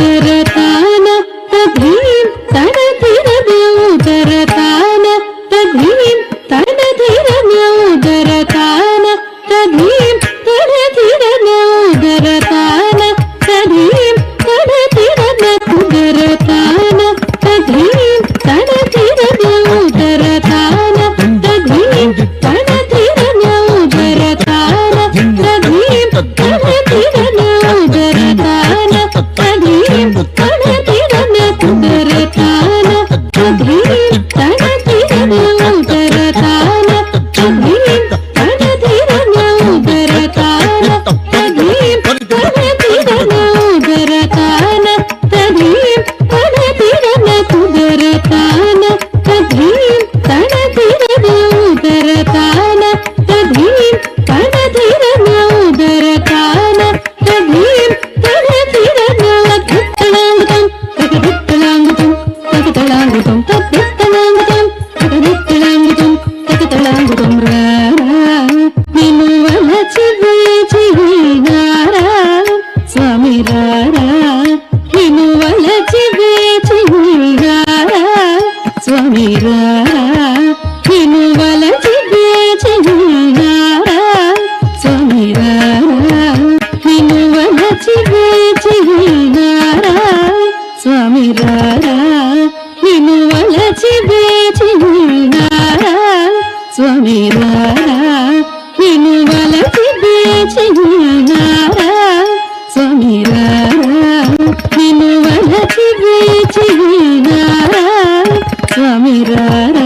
ಉದರತಾನ ತಧೀಂ ತನಧಿರನ ಉದರತಾನ ತಧೀಂ ತನಧಿರನ ಉದರತಾನ ತಧೀಂ ತನಧಿರನ ಉದರತಾನ ತಧೀಂ ತನಧಿರನ ಉದರತಾನ ತಧೀಂ ತನಧಿರನ ಉದರತಾನ ತಧೀಂ ತನಧಿರನ ಉದರತಾನ ತಧೀಂ ತನಧಿರನ ಉದರತಾನ ತಧೀಂ ತನಧಿರನ ಉದರತಾನ ತಧೀಂ ತನಧಿರನ ಉದರತಾನ ತಧೀಂ ತನಧಿರನ ಉದರತಾನ ತಧೀಂ ತನಧಿರನ ಉದರತಾನ ತಧೀಂ ತನಧಿರನ ಉದರತಾನ ತಧೀಂ ತನಧಿರನ ಉದರತಾನ ತಧೀಂ ತನಧಿರನ ಉದರತಾನ ತಧೀಂ ತನಧಿರನ ತತ್ತಳಾಂಗುತಂ ತಕತಳಾಂಗುತಂ ತಕತಳಾಂಗುತಂ ತತ್ತಳಾಂಗುತಂ ತಕತಳಾಂಗುತಂ ತಕತಳಾಂಗುತಂ ನೀನು ವಲಚಿವೆ ಚಿಹಿನಾರ ಸ್ವಾಮಿ ರಾರ ನೀನು ವಲಚಿವೆ ಚಿಹಿನಾರ ಸ್ವಾಮಿ ರಾರ ನೀನು ವಲಚಿವೆ ಚಿಹಿನಾರ ಸ್ವಾಮಿ ರಾರ ನೀನು ವಲಚಿವೆ ಚಿಹಿನಾರ ಸ್ವಾಮಿ ರಾರ ನೀನು ವಲಚಿವೆ ಚಿಹಿನಾರ ಸ್ವಾಮಿ ರಾರ ನೀನು ವಲಚಿವೆ ಚಿಹಿನಾರ ಸ್ವಾಮಿ ರಾರ ನೀನು ವಲಚಿವೆ ಚಿಹಿನಾರ ಸ್ವಾಮಿ ರಾರ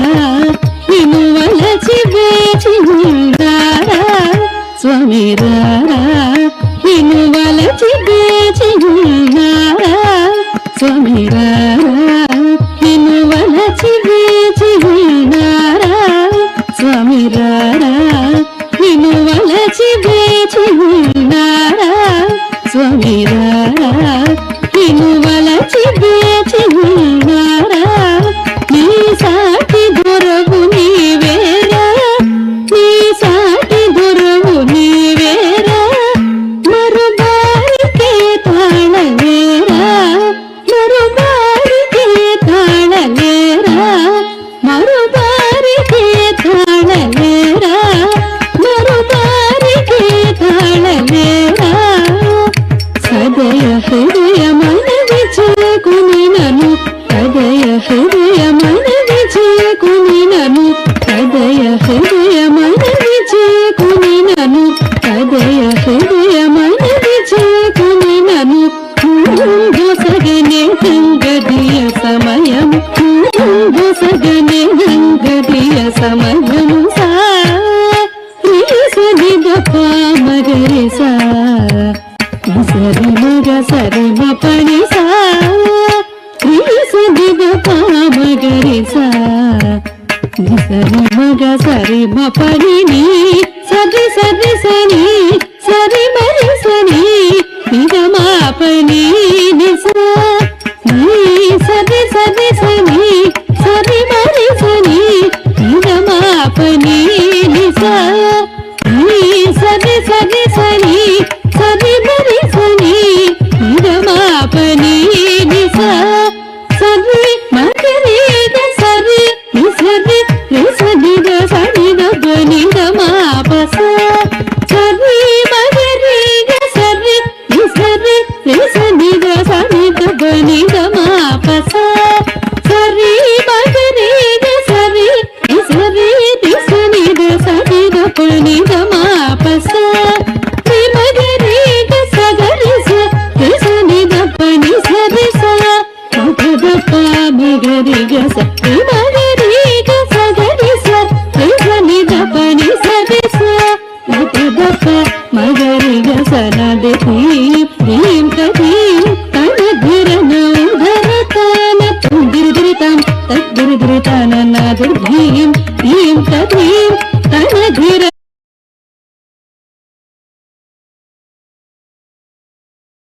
ನೀನು ವಲಚಿವೆ ಚಿಹಿನಾರ ಸ್ವಾಮಿ ರಾರ ನೀನು ವಲಚಿವೆ ಚಿಹಿನಾರ ಸ್ವಾಮಿ ರಾರ ನೀನು ವಲಚಿವೆ ಚಿಹಿನಾರ ಸ್ವಾಮಿ ರಾರ ನೀನು ವಲಚಿವೆ ಚಿಹಿನಾರ ಸ್ವಾಮಿ ರಾರ ನೀನು ವಲಚಿವೆ ಚಿಹಿನಾರ ನೀ ಸಾಟಿ ದೊರವು ನೀವೇರ ನೀ ಸಾಟಿ ದೊರವು ನೀವೇರ ಮರುಬಾರಿಕೆ ತಾಳವೇರ ಮರುಬಾರಿಕೆ ತಾಳವೇರ ಮರುಬಾರಿಕೆ ತಾಳವೇರ ಮರುಬಾರಿಕೆ ತಾಳವೇರ ಸದಯ ಹೃದಯ ಮನವಿಜಯ ಕುನಿನನು ಹೃದಯ ಹೃದಯ ಮನವಿಜಯ ಕುನಿನನು ಹೃದಯ ಹೃದಯ ಮನವಿಜಯ ಕುನಿನನು ಹೃದಯ ಹೃದಯ ಮನವಿಜಯ ಕುನಿನನು ಹೊಸಗನೆ ಗಂಗದಿಯ ಸಮಯಂ ಹೊಸಗನೆ ಗಂಗದಿಯ ಸಮಯಂ ಸಾ ಸದಿದ ಪಾಮಗರಿ ಸಾ ಸರಿ ಮಗ ಸರಿ ಮಪಣಿ ಸಾ ಸದಿದ ಪಾಮಗರಿ ಸಾ ಸರಿ ಮಗ ಸರಿ ಮಪಣಿ ನೀ ಸದಿ ಸದಿ ಸನಿ ಸರಿ ಮರಿ ಸನಿ ನಿಗ ಮಾಪನಿ ನಿಸ ನೀ ಸದಿ ಸದಿ ಸನಿ ಸರಿ ಮರಿ ಸನಿ ನಿಗ ಮಾಪನಿ ನಿಸ ನೀ ಸದಿ ಸದಿ ಸನಿ ಸದಿ ಮರಿ ಸನಿ ನಿಗ ಮಾಪನಿ ನಿಸ ಸರಿ ಮಗರೀಗ ಸರಿ ನಿಸರಿ ನಿಸದಿದ ಸನಿದ ಬನಿದ ಮಾಪಸ ಸರಿ ಮಗರೀಗ ಸರಿ ನಿಸರಿ ನಿಸದಿದ ಸನಿದ ಬನಿದ ಮಾಪಸ ಸರಿ ಮಗರೀಗ ಸರಿ ನಿಸರಿ ನಿಸನಿದ ಸನಿದ ಬನಿದ ಮಾಪಸ ಮಗರೀಗ ಸಗರಿಸ ನಿಸನಿದ ಬನಿ ಸರಿಸ ಮಗರಿಗ ಸರಿ ಮಗರೀಗ ಸಗರಿಸ ನಿಸನಿದ ಬನಿ ಸರಿಸ ಮಗರಿಗ ಸನದಿ